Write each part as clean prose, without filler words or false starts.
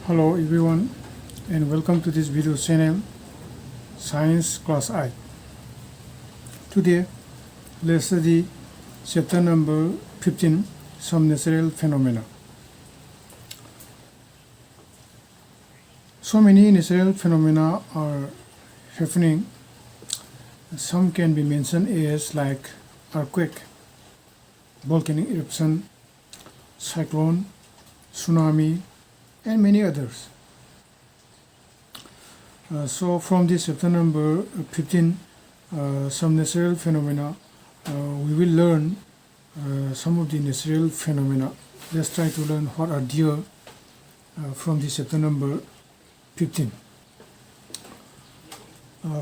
Hello everyone and welcome to this video channel Science Class 8. Today let's study chapter number 15, some natural phenomena. So many natural phenomena are happening. Some can be mentioned as like earthquake, volcanic eruption, cyclone, tsunami, and many others. So from this chapter number 15, some natural phenomena, we will learn some of the natural phenomena. Let's try to learn what are there from this chapter number 15.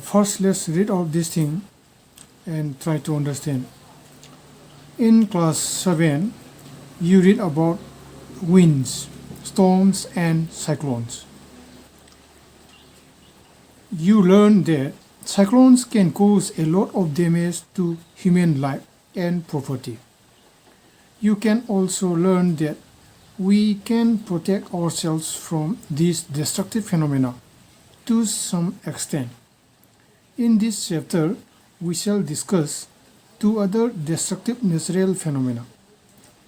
First, let's read all this thing and try to understand. In class 7, you read about winds, storms and cyclones. You learn that cyclones can cause a lot of damage to human life and property. You can also learn that we can protect ourselves from these destructive phenomena to some extent. In this chapter, we shall discuss two other destructive natural phenomena.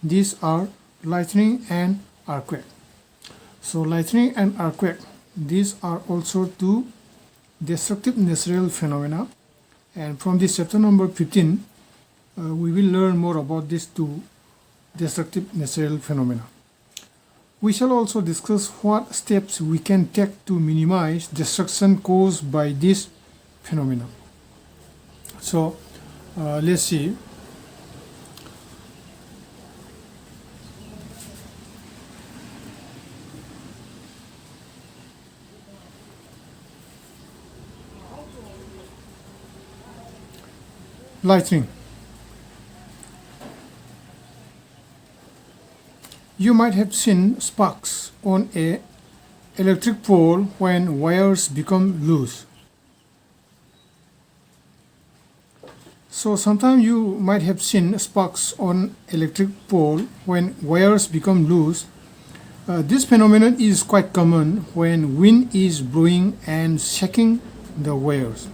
These are lightning and earthquake. So lightning and earthquake, these are also two destructive natural phenomena, and from this chapter number 15 we will learn more about these two destructive natural phenomena. We shall also discuss what steps we can take to minimize destruction caused by this phenomena. So let's see. Lightning. You might have seen sparks on an electric pole when wires become loose. So sometimes you might have seen sparks on electric pole when wires become loose. This phenomenon is quite common when wind is blowing and shaking the wires.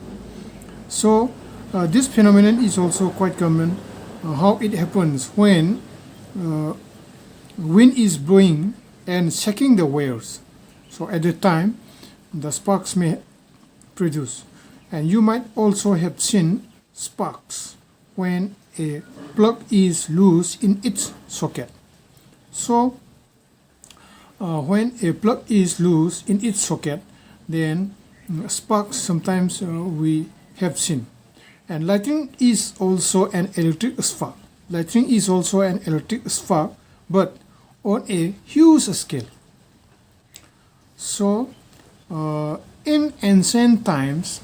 So this phenomenon is also quite common. How it happens when wind is blowing and shaking the wires. So at the time, the sparks may produce. And you might also have seen sparks when a plug is loose in its socket. So when a plug is loose in its socket, then sparks sometimes we have seen. And lightning is also an electric spark. Lightning is also an electric spark, but on a huge scale. So, in ancient times,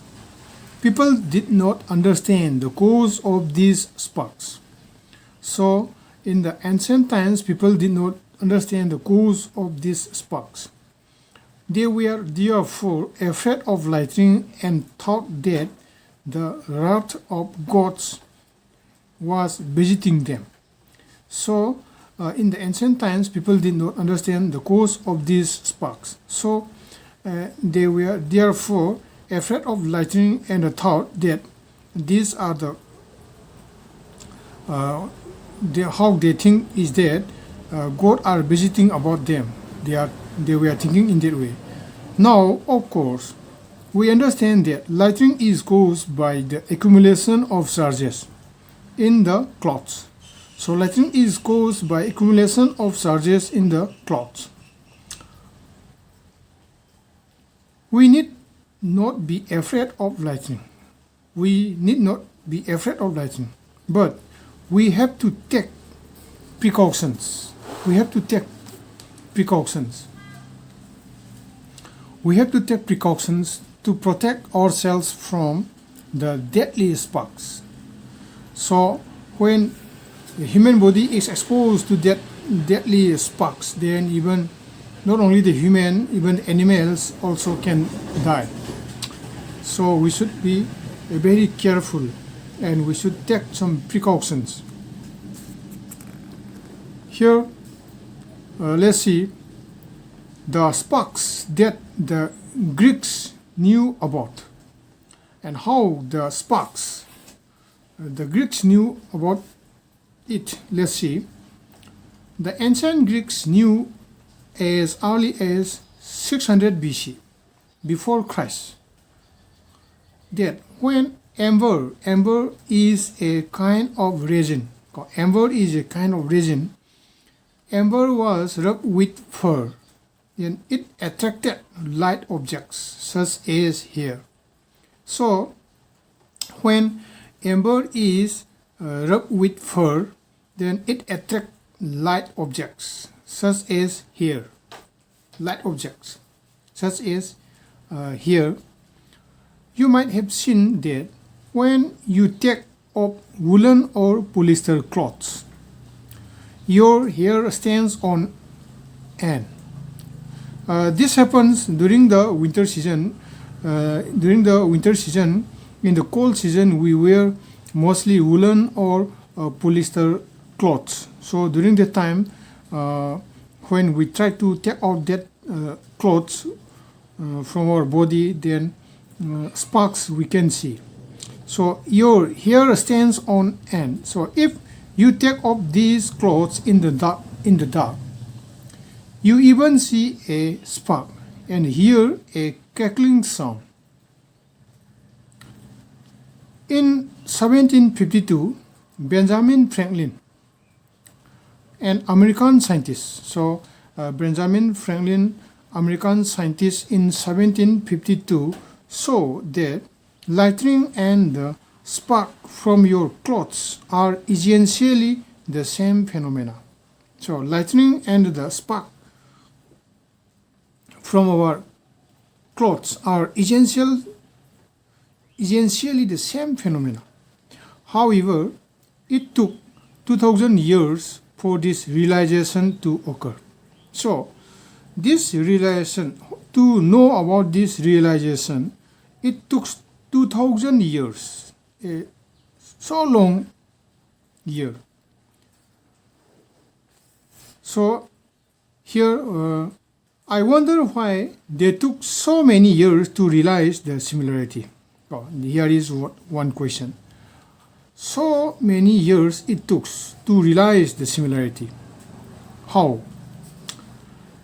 people did not understand the cause of these sparks. So, in the ancient times, people did not understand the cause of these sparks. They were therefore afraid of lightning and thought that the wrath of gods was visiting them. So, in the ancient times, people did not understand the cause of these sparks. So, they were therefore afraid of lightning and thought that these are how they think is that God are visiting about them. They were thinking in that way. Now, of course, we understand that lightning is caused by the accumulation of charges in the clouds. So lightning is caused by accumulation of charges in the clouds. We need not be afraid of lightning. We need not be afraid of lightning. But we have to take precautions. We have to take precautions. We have to take precautions to protect ourselves from the deadly sparks. So when the human body is exposed to deadly sparks, then even not only the human, even animals also can die. So we should be very careful and we should take some precautions. Here, let's see the sparks that the Greeks knew about. And how the sparks the Greeks knew about it, let's see. The ancient Greeks knew as early as 600 BC, before Christ, that when amber is a kind of resin. Amber is a kind of resin. Amber was rubbed with fur, and it attracted light objects, such as here. So, when amber is rubbed with fur, then it attracts light objects, such as here. Light objects, such as here. You might have seen that when you take off woolen or polyester cloths, your hair stands on end. This happens during the winter season. In the cold season, we wear mostly woolen or polyester cloths. So during the time when we try to take out that clothes from our body, then sparks we can see. So your hair stands on end. So if you take off these clothes in the dark, you even see a spark and hear a crackling sound. In 1752, Benjamin Franklin, an American scientist, Benjamin Franklin, American scientist in 1752, saw that lightning and the spark from your clothes are essentially the same phenomena. So lightning and the spark from our clothes are essentially the same phenomena. However, it took 2000 years for this realization to occur. So, this realization, to know about this realization, it took 2000 years, so long year. So, here I wonder why they took so many years to realize the similarity. Here is one question. So many years it took to realize the similarity. How?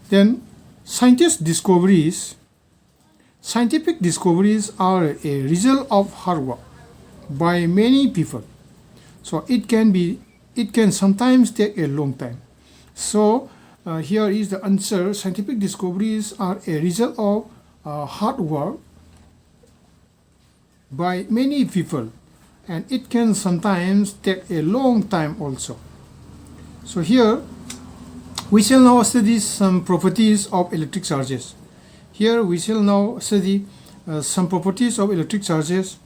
Then scientific discoveries are a result of hard work by many people. So it can sometimes take a long time. So here is the answer. Scientific discoveries are a result of hard work by many people, and it can sometimes take a long time also. So here we shall now study some properties of electric charges. Here we shall now study some properties of electric charges.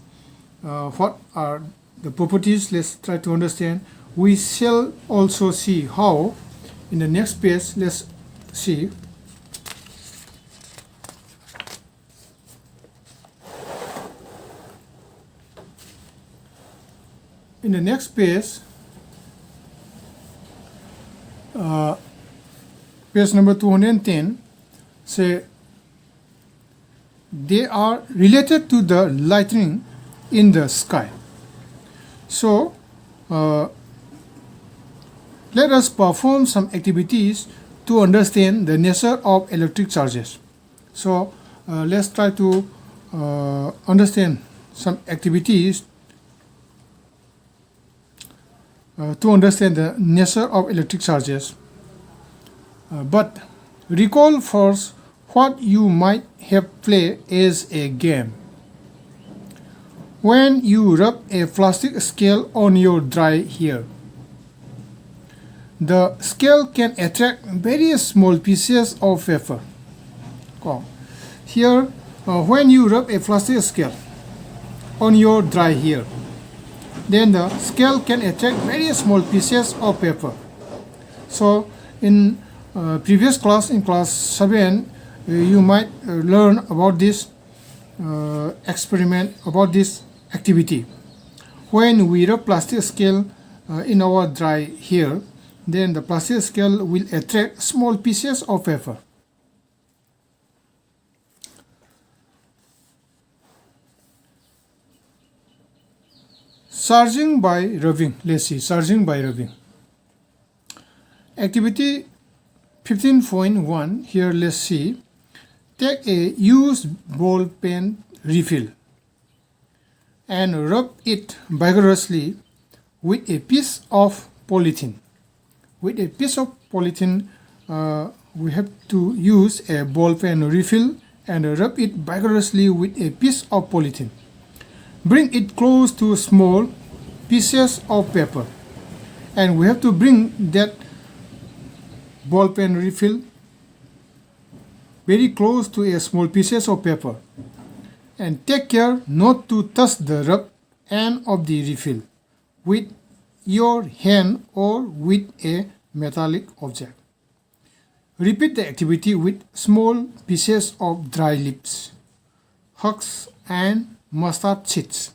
What are the properties? Let's try to understand. We shall also see how. In the next page, let's see. In the next page, page number 210, say they are related to the lightning in the sky. So, let us perform some activities to understand the nature of electric charges. So, let's try to understand some activities to understand the nature of electric charges. But recall first what you might have played as a game. When you rub a plastic scale on your dry hair, the scale can attract various small pieces of paper. Here, when you rub a plastic scale on your dry hair, then the scale can attract various small pieces of paper. So, in previous class, in class 7, you might learn about this experiment, about this activity. When we rub plastic scale in our dry hair, then the plastic scale will attract small pieces of paper. Charging by rubbing. Let's see, charging by rubbing. Activity 15.1. Here, let's see. Take a used ball pen refill and rub it vigorously with a piece of polythene. With a piece of polythene, we have to use a ball pen refill and rub it vigorously with a piece of polythene. Bring it close to small pieces of paper, and we have to bring that ball pen refill very close to a small pieces of paper, and take care not to touch the rub end of the refill with your hand or with a metallic object. Repeat the activity with small pieces of dry leaves, husks and mustard seeds.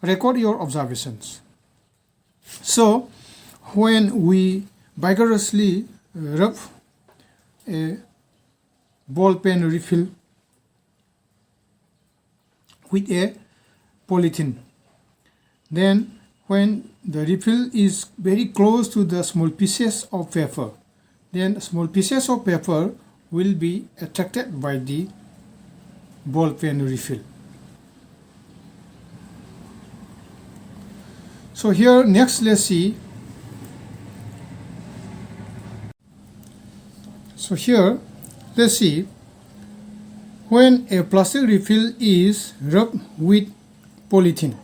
Record your observations. So, when we vigorously rub a ball pen refill with a polythene, then when the refill is very close to the small pieces of paper, then small pieces of paper will be attracted by the ball pen refill. So here next let's see. So here let's see, when a plastic refill is rubbed with polythene,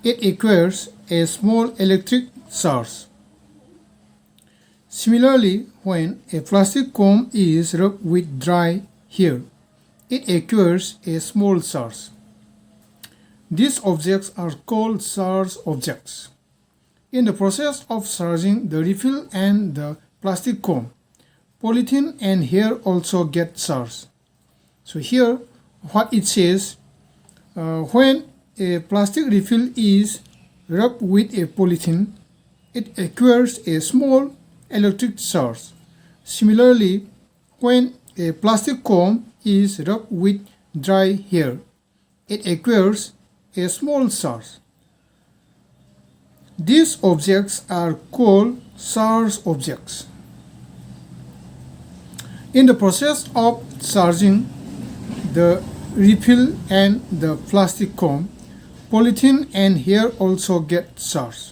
it acquires a small electric charge. Similarly, when a plastic comb is rubbed with dry hair, it acquires a small charge. These objects are called charged objects. In the process of charging the refill and the plastic comb, polythene and hair also get charged. So here what it says, when a plastic refill is rubbed with a polythene, it acquires a small electric charge. Similarly, when a plastic comb is rubbed with dry hair, it acquires a small charge. These objects are called charged objects. In the process of charging the refill and the plastic comb, polythene and hair also get charged.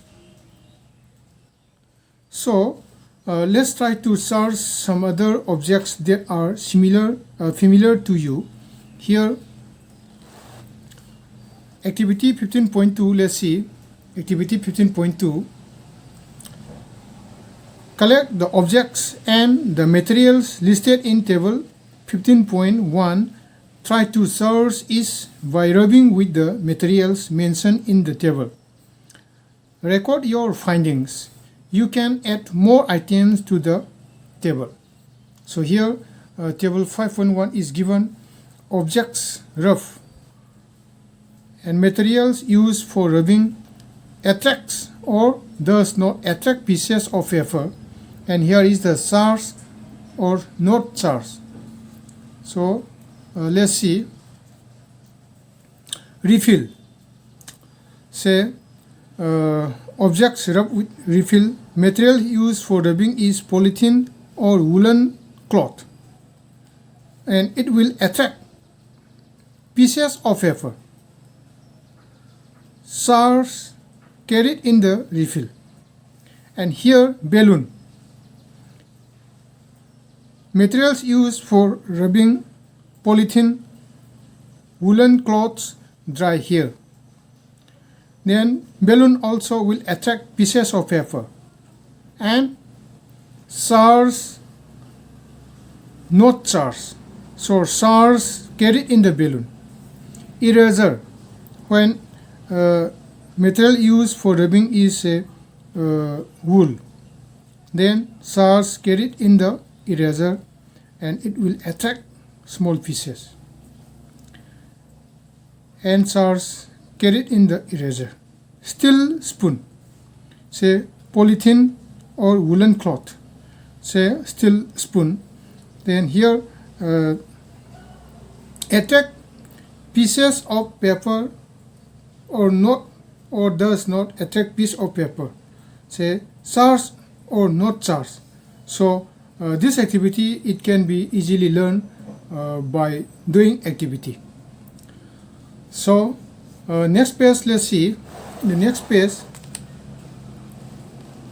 So let's try to charge some other objects that are familiar to you. Here, activity 15.2, let's see, activity 15.2. Collect the objects and the materials listed in table 15.1. Try to charge each by rubbing with the materials mentioned in the table. Record your findings. You can add more items to the table. So here table 5.1 is given. Objects rough and materials used for rubbing attracts or does not attract pieces of paper, and here is the charge or not charge. So let's see. Refill. Say objects rubbed with refill. Material used for rubbing is polythene or woolen cloth, and it will attract pieces of paper. Charge carried in the refill, and here balloon. Materials used for rubbing polythene, woolen cloths, dry hair. Then balloon also will attract pieces of paper, and charge not charge. So charge carried in the balloon. Eraser. When material used for rubbing is wool, then charge carried in the eraser, and it will attract small pieces, and charge carried in the eraser. Steel spoon. Say polythene or woolen cloth. Say steel spoon. Then here attract pieces of paper or does not attract piece of paper, say charge or not charge. So this activity, it can be easily learned by doing activity. So next page, let's see. The next page,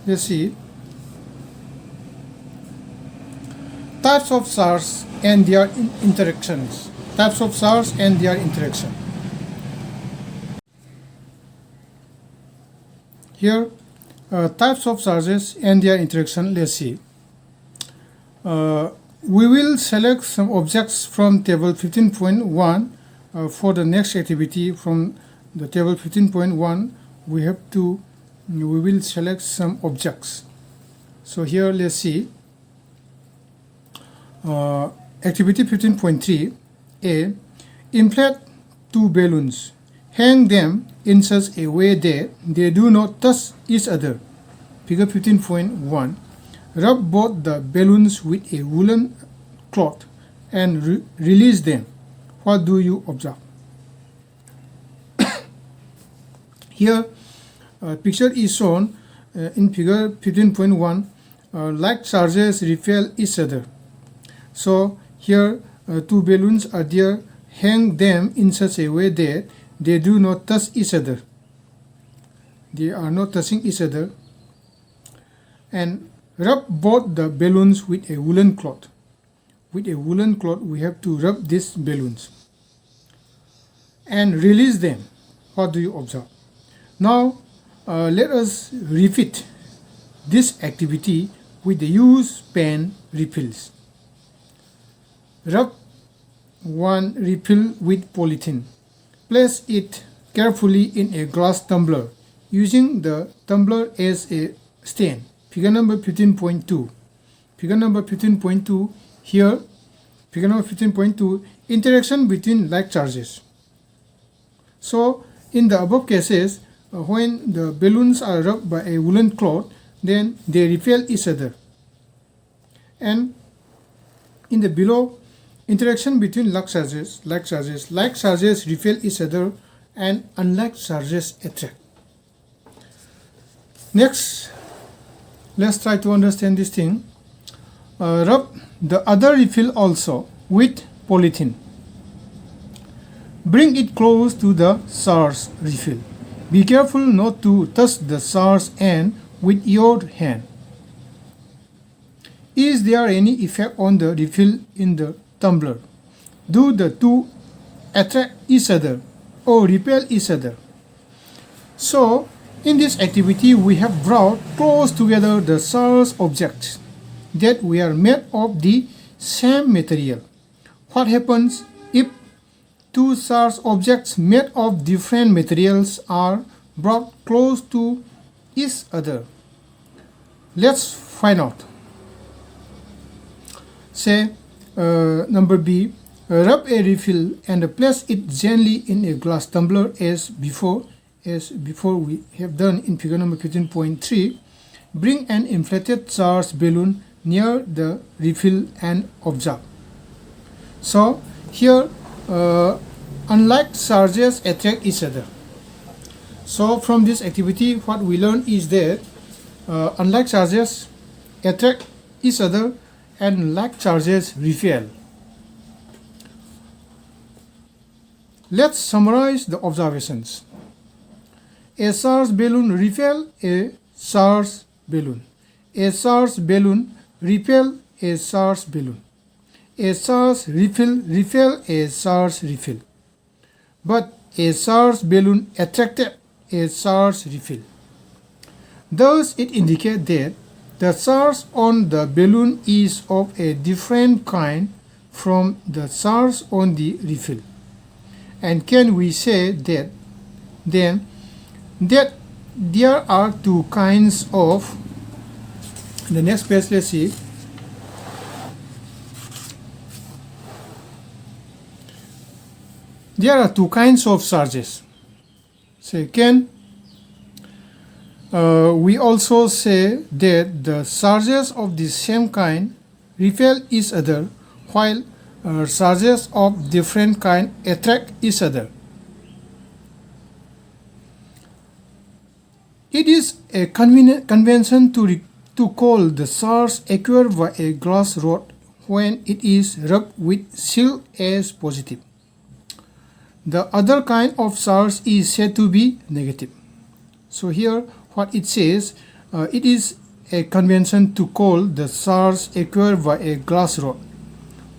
let's see types of charge and their interactions. Types of charge and their interaction. Here, types of charges and their interaction. Let's see. We will select some objects from table 15.1 for the next activity. From the table 15.1, we will select some objects. So here, let's see. Activity 15.3 A. Inflate two balloons. Hang them in such a way that they do not touch each other. Figure 15.1. Rub both the balloons with a woolen cloth and release them. What do you observe? Here, picture is shown in figure 15.1. Like charges repel each other. So here, two balloons are there. Hang them in such a way that they do not touch each other. They are not touching each other. And rub both the balloons with a woolen cloth. With a woolen cloth, we have to rub these balloons and release them. What do you observe? Now, let us repeat this activity with the use pen refills. Rub one refill with polythene. Place it carefully in a glass tumbler using the tumbler as a stand. Figure number 15.2. Figure number 15.2 here. Figure number 15.2, interaction between like charges. So in the above cases, when the balloons are rubbed by a woolen cloth, then they repel each other. And in the below, interaction between like charges repel each other and unlike charges attract. Next, let's try to understand this thing. Rub the other refill also with polythene. Bring it close to the charge refill. Be careful not to touch the charge end with your hand. Is there any effect on the refill in the tumbler? Do the two attract each other or repel each other? So, in this activity, we have brought close together the charged objects that we are made of the same material. What happens if two charged objects made of different materials are brought close to each other? Let's find out. Say, number B, rub a refill and place it gently in a glass tumbler as before we have done in figure number 15.3. Bring an inflated charged balloon near the refill and observe. So here, unlike charges attract each other. So from this activity, what we learn is that unlike charges attract each other and like charges repel. Let's summarize the observations. A charged balloon repel a charged balloon. A charged balloon repel a charged balloon. A charged repel a charged refill. But a charged balloon attracted a charged refill. Thus, it indicates that the charge on the balloon is of a different kind from the charge on the refill. And can we say that then that there are two kinds of, the next page, let's see. There are two kinds of charges. So we also say that the charges of the same kind repel each other, while charges of different kind attract each other. It is a convention to call the SARS acquired by a glass rod when it is rubbed with silk as positive. The other kind of SARS is said to be negative. So here what it says, it is a convention to call the SARS acquired by a glass rod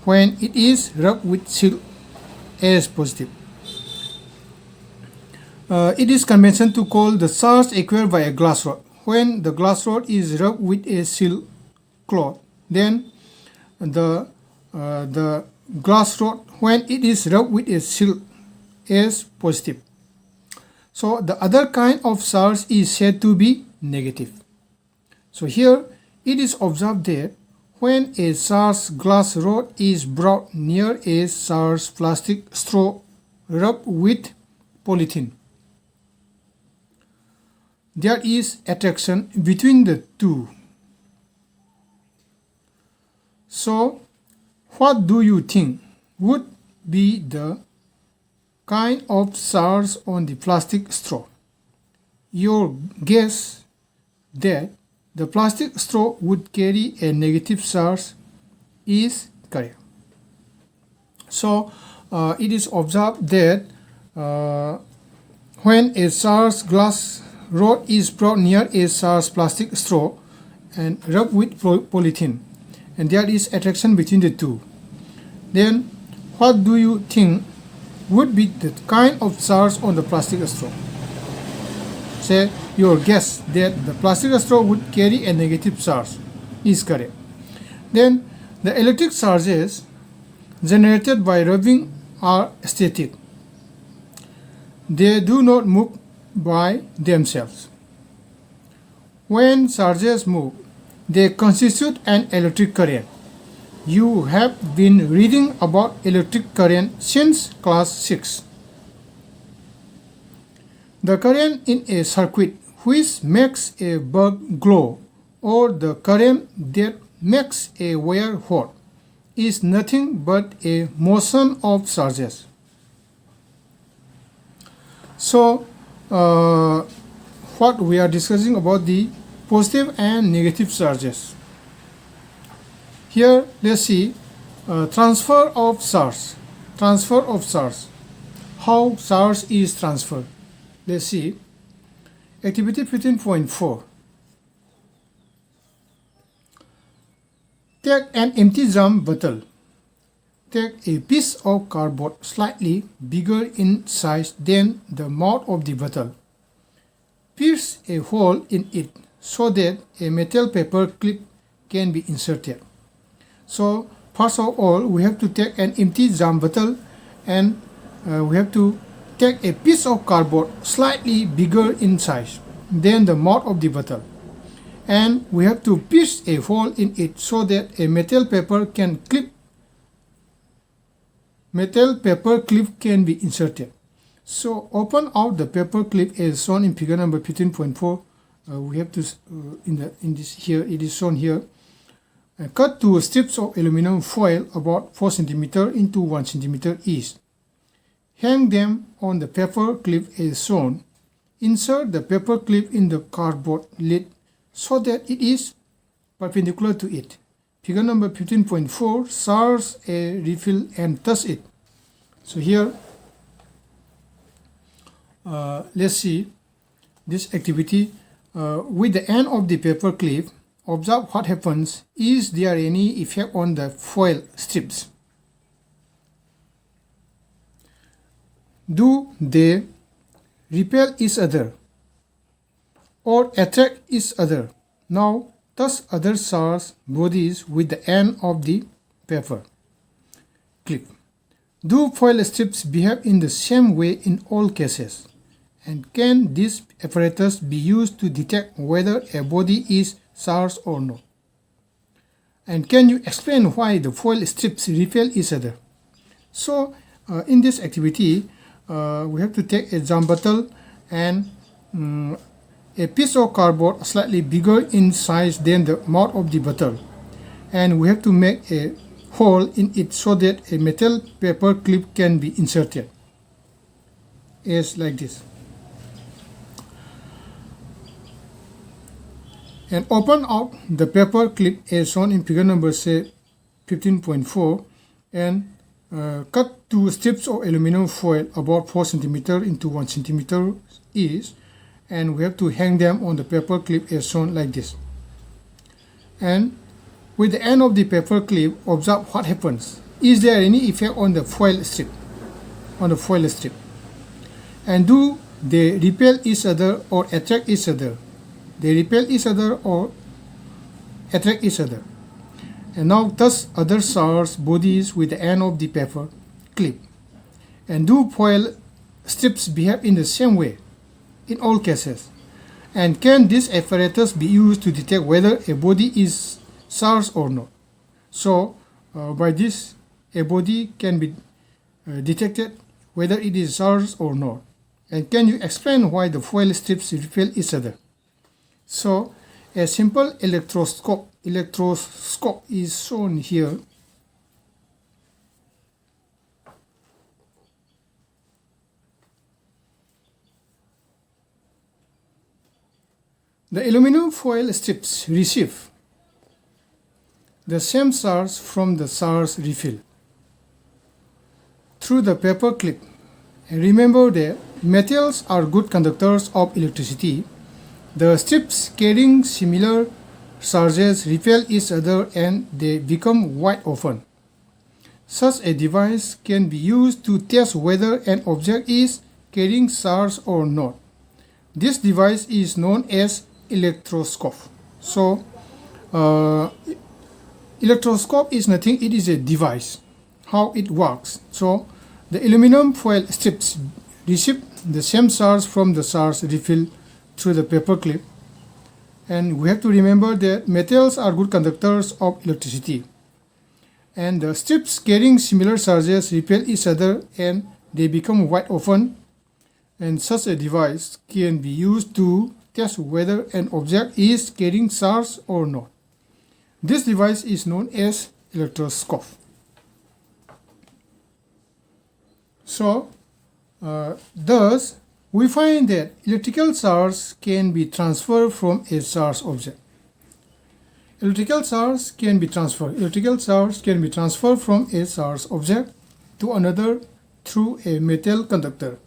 when it is rubbed with silk as positive. It is convention to call the SARS acquired by a glass rod when the glass rod is rubbed with a silk cloth. Then the glass rod when it is rubbed with a silk is positive. So the other kind of SARS is said to be negative. So here it is observed that when a SARS glass rod is brought near a SARS plastic straw rubbed with polythene, there is attraction between the two. So what do you think would be the kind of SARS on the plastic straw? Your guess that the plastic straw would carry a negative SARS is correct. So it is observed that when a SARS glass rod is brought near a SARS plastic straw and rubbed with polythene, and there is attraction between the two, then what do you think would be the kind of SARS on the plastic straw? Say your guess that the plastic straw would carry a negative SARS is correct. Then the electric charges generated by rubbing are static. They do not move by themselves. When charges move, they constitute an electric current. You have been reading about electric current since class 6. The current in a circuit which makes a bulb glow or the current that makes a wire hot is nothing but a motion of charges. So what we are discussing about the positive and negative charges. Here let's see transfer of charge. Transfer of charge. How charge is transferred. Let's see. Activity 15.4. Take an empty jam bottle. Take a piece of cardboard slightly bigger in size than the mouth of the bottle. Pierce a hole in it so that a metal paper clip can be inserted. So first of all, we have to take an empty jam bottle and we have to take a piece of cardboard slightly bigger in size than the mouth of the bottle, and we have to pierce a hole in it so that a metal paper clip can be inserted. So open out the paper clip as shown in figure number 15.4. We have to in this here it is shown here. Cut two strips of aluminum foil about 4 cm into 1 cm each. Hang them on the paper clip as shown. Insert the paper clip in the cardboard lid so that it is perpendicular to it. Figure number 15.4 serves a refill and touch it. So here, let's see this activity. With the end of the paper clip, observe what happens. Is there any effect on the foil strips? Do they repel each other or attract each other? Now touch other SARS bodies with the end of the paper clip. Do foil strips behave in the same way in all cases? And can this apparatus be used to detect whether a body is SARS or not? And can you explain why the foil strips repel each other? So in this activity, we have to take a jam bottle and a piece of cardboard slightly bigger in size than the mouth of the bottle, and we have to make a hole in it so that a metal paper clip can be inserted as like this. and open out the paper clip as shown in figure number say 15.4 and cut two strips of aluminum foil about 4 cm into 1 cm each, and we have to hang them on the paper clip as shown like this. And with the end of the paper clip, observe what happens. Is there any effect on the foil strip? And do they repel each other or attract each other? They repel each other or attract each other. And now touch other shards bodies with the end of the paper clip. And do foil strips behave in the same way in all cases? And can this apparatus be used to detect whether a body is charged or not? So by this, a body can be detected whether it is charged or not. And can you explain why the foil strips repel each other? So a simple electroscope is shown here. The aluminum foil strips receive the same charge from the charge refill through the paper clip. And remember that metals are good conductors of electricity. The strips carrying similar charges repel each other and they become wide open. Such a device can be used to test whether an object is carrying charge or not. This device is known as electroscope. So electroscope is nothing, it is a device. How it works. So the aluminum foil strips receive the same charge from the charge refill through the paper clip. And we have to remember that metals are good conductors of electricity. And the strips carrying similar charges repel each other and they become wide open. And such a device can be used to test whether an object is carrying charge or not. This device is known as electroscope. So, thus, we find that electrical charge can be transferred from a charged object. Electrical charge can be transferred from a charged object to another through a metal conductor.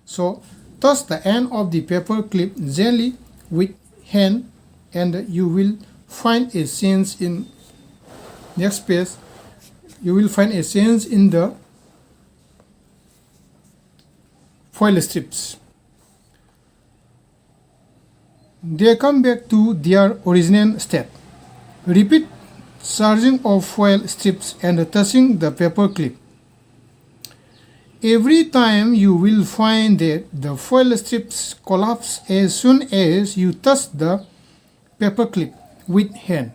So, touch the end of the paper clip gently with hand and you will find a change in next page. You will find a change in the foil strips. They come back to their original state. Repeat charging of foil strips and touching the paper clip. Every time you will find that the foil strips collapse as soon as you touch the paper clip with hand.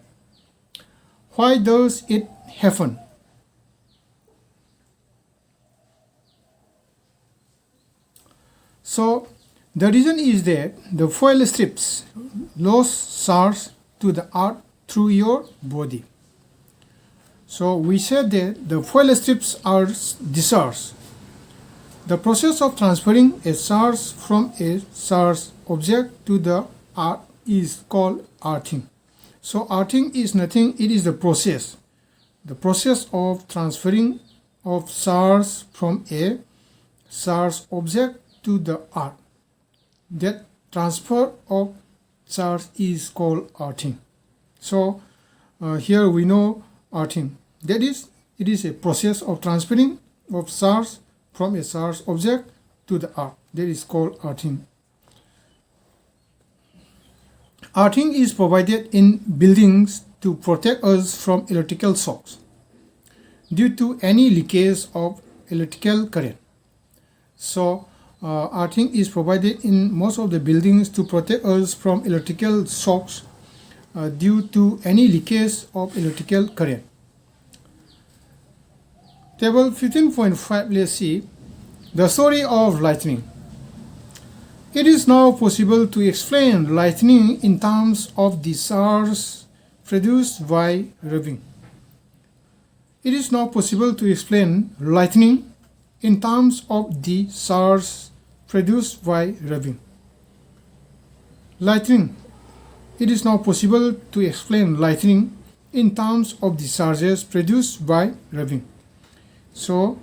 Why does it happen? So the reason is that the foil strips lose charge to the earth through your body. So we said that the foil strips are discharged. The process of transferring a charge from a charged object to the earth is called earthing. So earthing is nothing, it is the process of transferring of charge from a charged object to the earth. That transfer of charge is called earthing. So here we know earthing. That is, it is a process of transferring of charge from a charged object to the earth. That is called earthing. Earthing is provided in buildings to protect us from electrical shocks due to any leakage of electrical current. So earthing is provided in most of the buildings to protect us from electrical shocks due to any leakage of electrical current. Table 15.5, let's see the story of lightning. It is now possible to explain lightning in terms of the charge produced by rubbing. It is now possible to explain lightning in terms of the charge produced by rubbing. Lightning it is now possible to explain lightning in terms of the charges produced by rubbing. So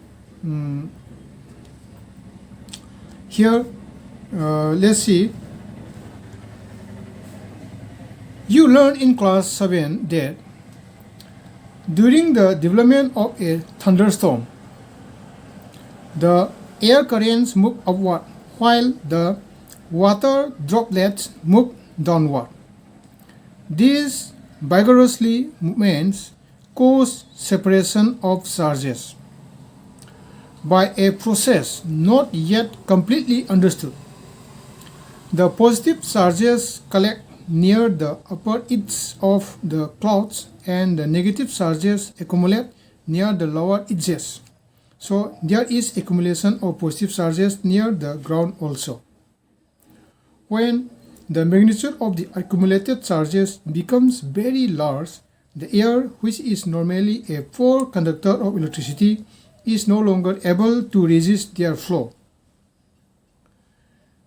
here let's see. You learned in class 7 that during the development of a thunderstorm, the air currents move upward while the water droplets move downward. These vigorously movements cause separation of charges by a process not yet completely understood. The positive charges collect near the upper edges of the clouds and the negative charges accumulate near the lower edges. So there is accumulation of positive charges near the ground also. When the magnitude of the accumulated charges becomes very large, the air, which is normally a poor conductor of electricity, is no longer able to resist their flow.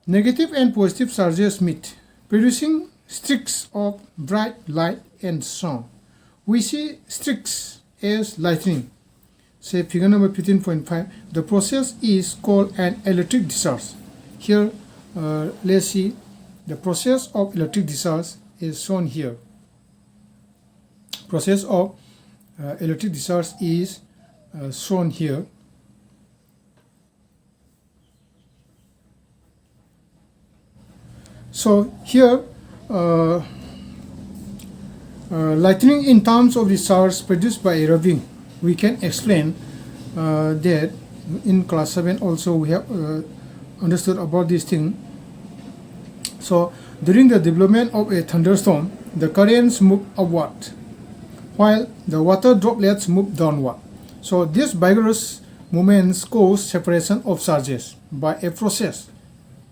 Negative and positive charges meet, producing streaks of bright light and sound. We see streaks as lightning. Say figure number 15.5. The process is called an electric discharge. Here, let's see the process of electric discharge is shown here. Process of electric discharge is shown here. So here lightning in terms of the charge produced by a rubbing, we can explain that in class 7 also we have understood about this thing. So during the development of a thunderstorm, the currents move upward while the water droplets move downward. So these vigorous movements cause separation of charges by a process.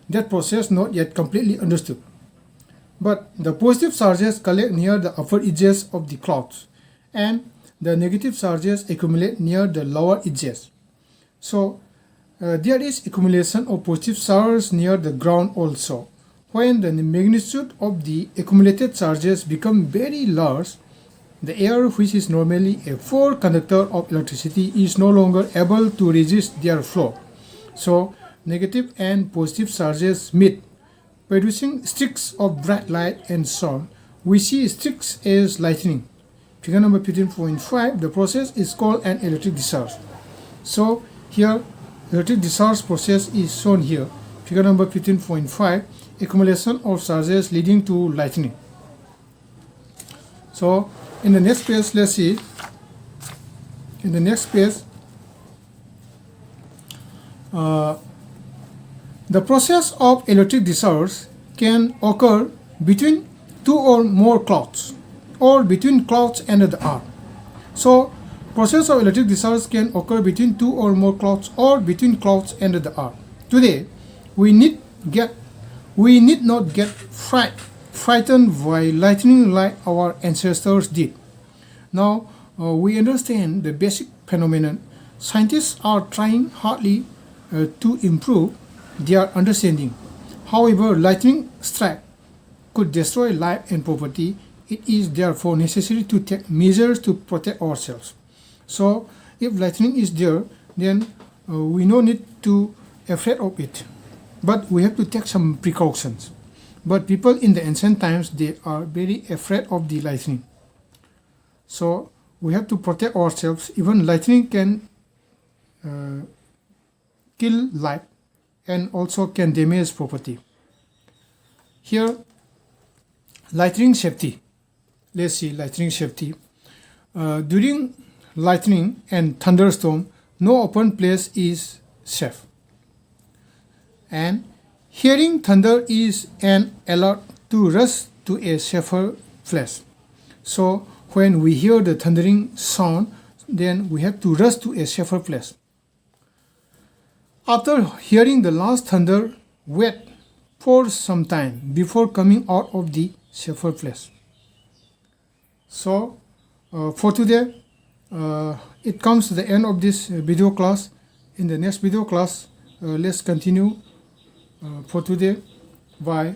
That process not yet completely understood. But the positive charges collect near the upper edges of the clouds and the negative charges accumulate near the lower edges. So there is accumulation of positive charges near the ground also. When the magnitude of the accumulated charges become very large, the air, which is normally a poor conductor of electricity, is no longer able to resist their flow. So negative and positive charges meet, producing streaks of bright light and sound. We see streaks as lightning. Figure number 15.5, the process is called an electric discharge. So here, electric discharge process is shown here. Figure number 15.5, accumulation of charges leading to lightning. So in the next page, let's see. In the next page, the process of electric discharge can occur between two or more clouds or between clouds and the earth. So process of electric discharge can occur between two or more clouds or between clouds and the earth. Today, we need not get frightened by lightning like our ancestors did. Now we understand the basic phenomenon. Scientists are trying hardly to improve their understanding. However, lightning strike could destroy life and property. It is therefore necessary to take measures to protect ourselves. So if lightning is there, then we no need to afraid of it. But we have to take some precautions. But people in the ancient times, they are very afraid of the lightning. So we have to protect ourselves. Even lightning can kill life and also can damage property. Here, lightning safety. Let's see lightning safety. During lightning and thunderstorm, no open place is safe. And hearing thunder is an alert to rush to a safer place. So when we hear the thundering sound, then we have to rush to a safer place. After hearing the last thunder, wait for some time before coming out of the safer place. So for today, it comes to the end of this video class. In the next video class, let's continue for today. Bye.